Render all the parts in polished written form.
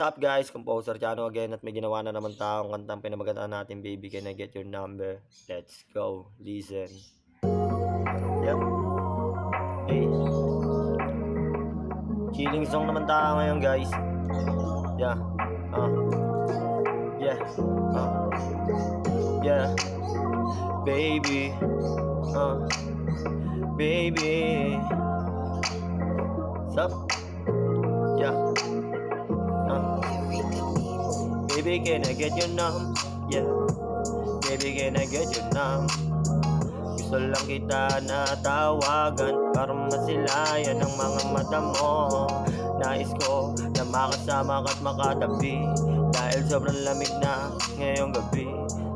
What's up guys, Composer Chano again at may ginawa na naman taong kantang pinamagatan natin, Baby Can I Get Your Number. Let's go, listen. Yep. Hey. Chilling song naman tayo ngayon guys. Yeah. Yeah. Yeah. Baby. Baby. What's up? Yeah. Baby, can I get your number? Yeah. Baby, can I get your number? Gusto lang kita na tawagan para masilayan ang mga mata mo. Nais ko na makasama ka't makatabi dahil sobrang lamig na ngayong gabi.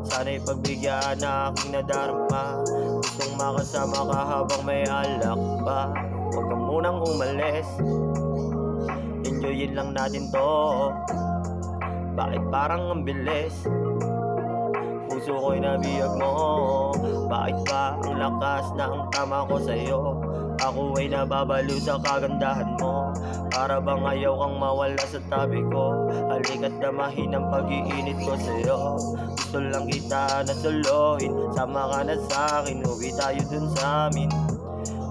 Sana'y pagbigyan na aking nadarama. Gustong makasama ka habang may alak pa. Huwag ka munang umalis, enjoyin lang natin to. Bakit parang ang bilis? Puso ko'y nabiyag mo. Bakit ba ang lakas na ang tama ko sa'yo? Ako ay nababalo sa kagandahan mo. Para bang ayaw kang mawala sa tabi ko. Halika't damahin ang pag-iinit ko sa'yo. Gusto lang kita na suluhin. Sama ka na sa'kin, uwi tayo dun sa'min.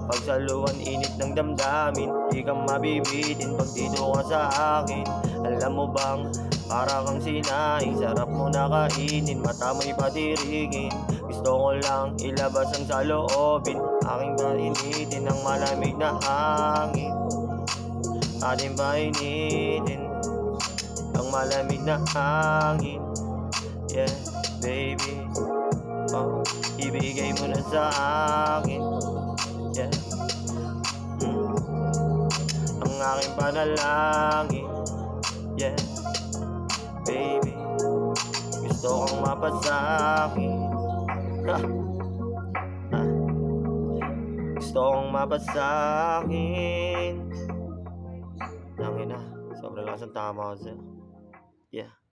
Pagsaluan init ng damdamin, di ka mabibitin pag dito ka sa akin. Alam mo bang para kang sinaing, sarap mo na kainin, mata mo'y patirigin. Gusto ko lang ilabas ang saloobin, aking painitin ang malamig na hangin. Ating painitin ang malamig na hangin. Yeah, baby, ibigay mo na sa akin. Yeah. Ang aking panalangin. Yeah, baby, gusto kong mapasakin. Gusto kong mapasakin. Nangina, sobrang lakas ang tama ko sa'yo. Yeah.